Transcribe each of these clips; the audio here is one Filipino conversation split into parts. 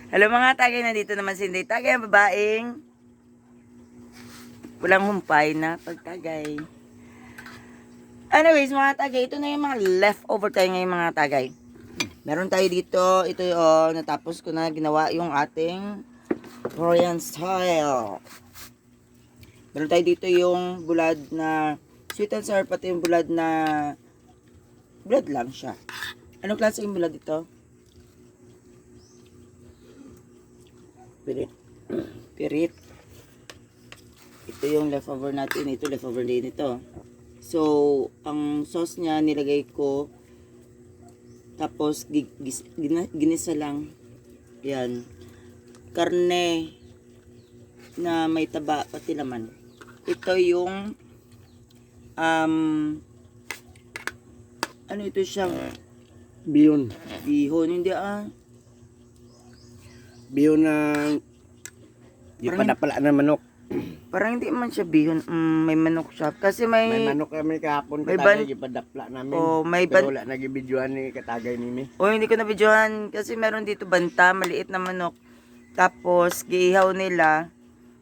Hello mga tagay, nandito naman si Inday Tagay, ang babaeng walang humpay na pagtagay. Anyways mga tagay, ito na yung mga leftover tayo ngayon mga tagay. Meron tayo dito, ito yung natapos ko na ginawa yung ating Korean style. Meron tayo dito yung bulad na sweet and sour, pati yung bulad na bulad lang siya. Anong klase yung bulad ito? Pirit. Pirit. Ito yung leftover natin. Ito leftover din ito. So, ang sauce niya nilagay ko. Tapos, ginisa lang. Yan. Karne na may taba pati laman. Ito yung ano ito siyang Bihon. bihon. Hindi Bihon na di pa napala na manok. parang hindi man siya bihon. May manok siya. Kasi May may manok kami kahapon may katagay di pa dapla namin. oh, may Pero wala nagibidyohan ni katagay nimi. oh, hindi ko na videohan kasi meron dito banta, maliit na manok. Tapos giihaw nila.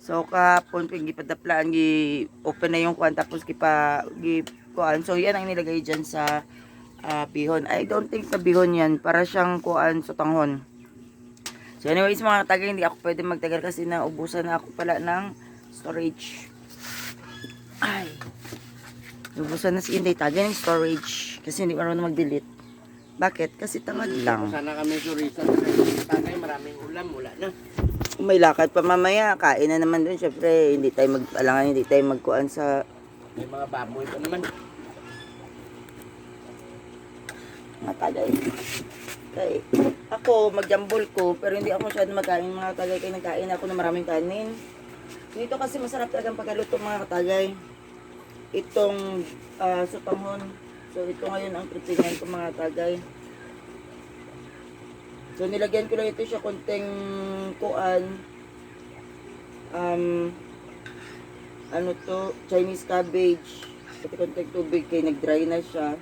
So kahapon gipadaplaan, gi-open na yung kuan tapos kuan. So yan ang nilagay diyan sa bihon. I don't think sa bihon yan, para siyang kuan sa tanghon. So anyways mga tagay, hindi ako pwede magtagal kasi naubusan na ako pala ng storage. Ay. Naubusan na si Inday Tagay ng storage kasi hindi marunong mag-delete. Bakit? Kasi tamad lang. Sana kami surisan sa katagay, maraming ulam, wala na. Kung may lakad pa mamaya, kain na naman dun. Syempre, hindi tayo hindi tayo magkuan sa May mga baboy pa naman. mga tagay. Kaya, ako, magjambol ko, pero hindi ako masyado magkain mga tagay. Kaya nagkain ako ng maraming kanin. Dito kasi masarap talagang pagkaluto mga katagay. Itong supanghon. So, ito ngayon ang preparation ko mga tagay. So, nilagyan ko lang ito siya konting kuan. Ano to? Chinese cabbage. Pati konting tubig kaya nag-dry na siya.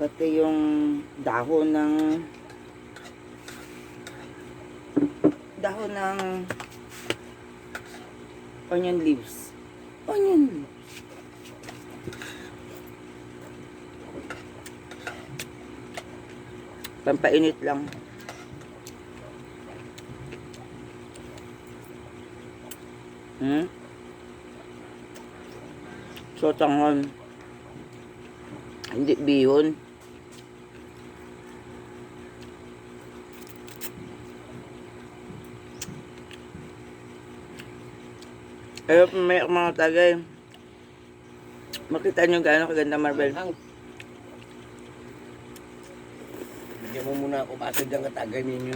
Pati yung dahon ng onion leaves. Onion leaves. Pampainit lang. So, tanghon. Hindi bihon. Pero may mga tagay. Makita nyo gaano kaganda Marvel. Bigyan mo muna ako baso dyan katagay ninyo.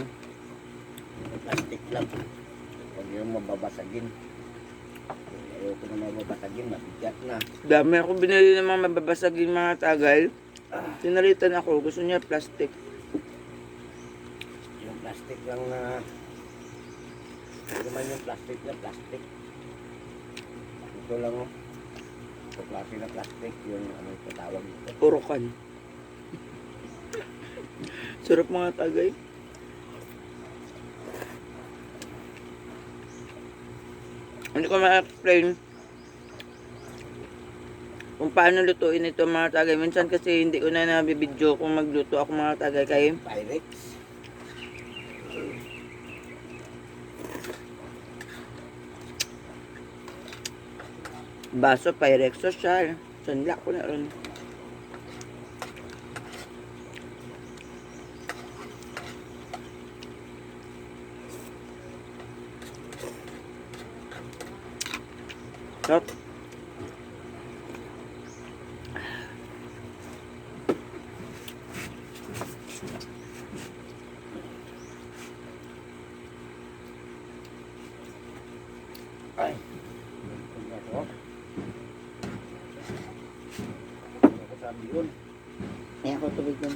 Plastic lang. Huwag yung mababasagin. Ayoko na mababasagin, mabigat na. Dami ako binili ng mga mababasagin mga tagay. Sinalitan ako. Gusto niya plastic. Yung plastic lang na... Ito naman yung plastic na plastic. Ito lang oh. Ito klase na plastic. Yung ano yung patawag ito. Urukan. Sarap mga tagay. Hindi ko ma-explain kung paano lutuin ito mga tagay. Minsan kasi hindi ko na nabibidyo kung magluto ako mga tagay. Kaya Pyrex. baso, Pyrex social. Sanla ko na rin. Sarap. Ay. Ako sabi yun. Ayan ko tubig dun.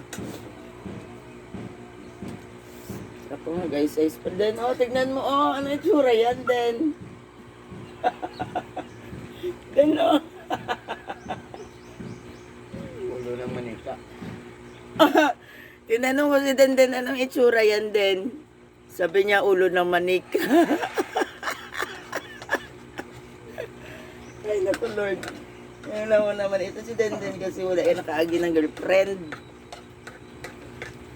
Sarap nga guys. And then, tignan mo, ano yung tsura yan then. Gano. Ulo ng manika. Tinanong ko si Denden, anong itsura yan din? Sabi niya, ulo ng manik. Ay, naku Lord. Alam mo naman, ito si Denden kasi wala nakaagi ng girlfriend.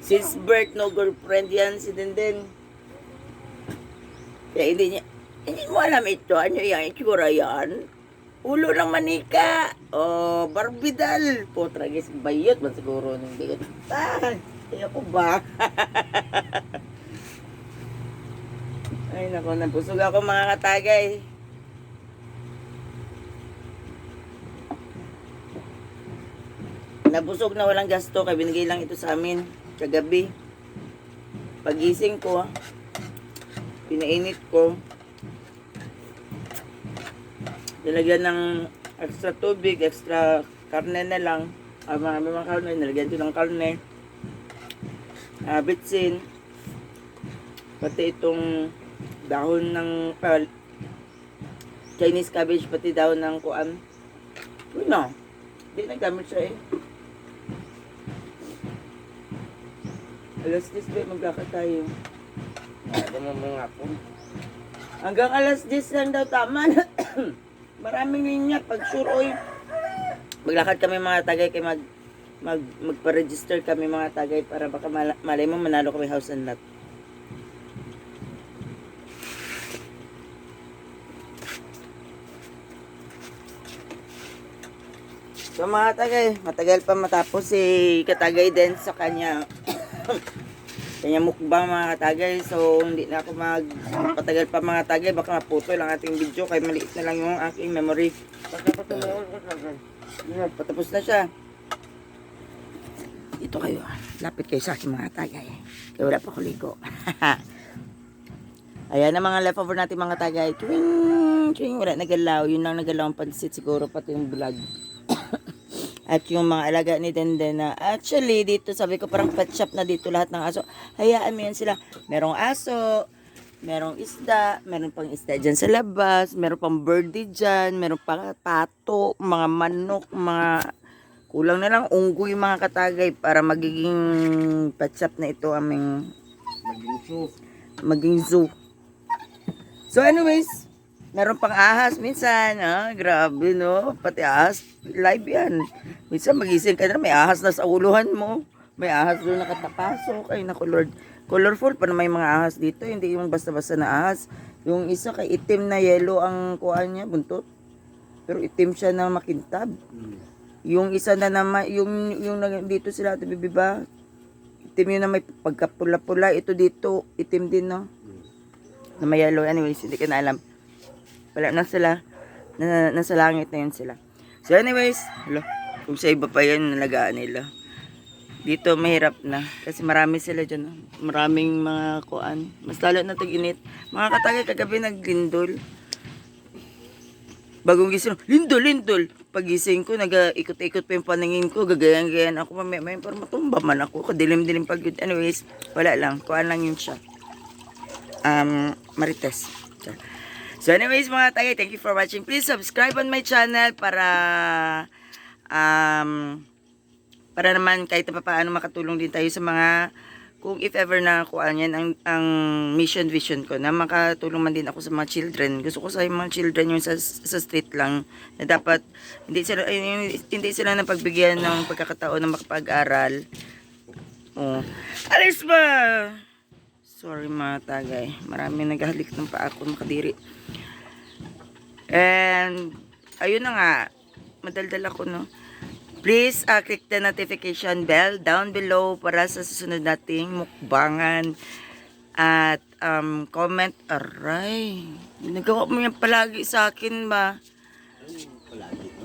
Since birth, no girlfriend yan si Denden. Kaya hindi mo alam ito. Ano yan? Itsura yan? Ulo ng manika. Oh, barbidal. Potragis, bayot ba siguro ng bigot? Kaya ko ba? Ay, naku, nabusog ako mga katagay. Nabusog na walang gasto, kaya binigay lang ito sa amin kagabi. Pagising ko, pinainit ko. Nilagyan ng extra tubig, extra karne na lang. Mga karne, nilagyan ko ng karne. Bitsin. Pati itong dahon ng Chinese cabbage, pati dahon ng kuan. Ano? Hindi nagamit siya eh. Alas 10 ba, maglakad tayo. Ano mo mga po? Hanggang alas 10 lang daw, tama na. Maraming linya, pag sure oy. Maglakad kami mga tagay, kay magpa-register kami mga tagay para baka malay mo manalo kami house and lot. So mga tagay, matagal pa matapos si Katagay din sa kanya mukbang mga katagay. So hindi na ako magpatagal pa mga tagay, baka maputol ang ating video kay maliit na lang yung aking memory. Patapos na siya. Dito kayo, lapit kayo sa aking mga tagay kaya wala pa kuligo. Ayan na mga leftover natin mga tagay. Tuwing wala nagalaw, yun lang nagalaw ang pansit siguro, pati yung vlog. At yung mga alaga ni Denden na actually dito sabi ko parang pet shop na dito lahat ng aso. Hayaan mo yan sila. Merong aso, merong isda, meron pang isda dyan sa labas, meron pang birdie dyan, meron pang pato, mga manok, mga kulang na lang unggoy mga katagay para magiging pet shop na ito aming maging zoo. So anyways, meron pang ahas minsan, grabe no, pati ahas, live yan. Minsan magising ka na, may ahas na sa uluhan mo, may ahas doon nakatapasok, ay naku Lord. Colorful pa na may mga ahas dito, hindi yung basta-basta na ahas. Yung isa kay itim na yellow ang kuhaan niya, buntot. Pero itim siya na makintab. Yung isa na naman, yung dito sila, bibiba, itim yun na may pagkapula-pula, ito dito, itim din no, na may yellow. Anyways, hindi ko na alam. Wala na sila. Nasa langit na yun sila. So anyways, kung sa iba pa yan, nalagaan nila. Dito mahirap na. Kasi marami sila dyan. Maraming mga kuan. Mas lalo na tag-init. Mga katagay, kagabi naglindol. Bagong gising, lindol. Pagising ko, nag-ikot-ikot pa yung paningin ko. Gagayan-gayan ako. May parang matumba man ako. Kadilim-dilim pag yun. Anyways, wala lang. Kuan lang yun siya. Marites. So anyways mga tagay, thank you for watching. Please subscribe on my channel para naman kahit pa paano makatulong din tayo sa mga, kung if ever na kuan yan ang mission vision ko, na makatulong man din ako sa mga children. Gusto ko sa mga children yung sa street lang, na dapat hindi sila napagbigyan ng pagkakataon na makapag-aral. Alis ba? Sorry mga tagay, maraming naghahalik ng paa ko makadiri. And ayun na nga, madaldal ako no. Please click the notification bell down below para sa susunod nating mukbangan. At comment, aray, nagawa mo yan palagi sa akin ba? Palagi mo.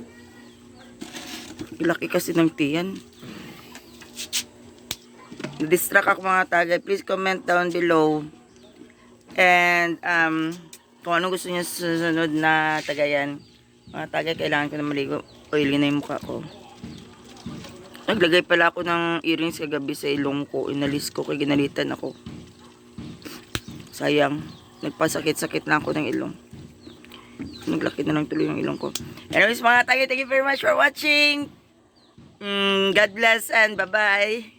Laki kasi ng tiyan. Distract ako mga tagay. Please comment down below. And kung anong gusto niyo sa susunod na tagayan. Mga tagay, kailangan ko na maligo. Oily na yung mukha ko. Naglagay pala ako ng earrings kagabi sa ilong ko. Inalis ko kaya ginalitan ako. Sayang. Nagpasakit-sakit na ako ng ilong. Naglaki na lang tuloy yung ilong ko. Anyways mga tagay, thank you very much for watching. God bless and bye-bye.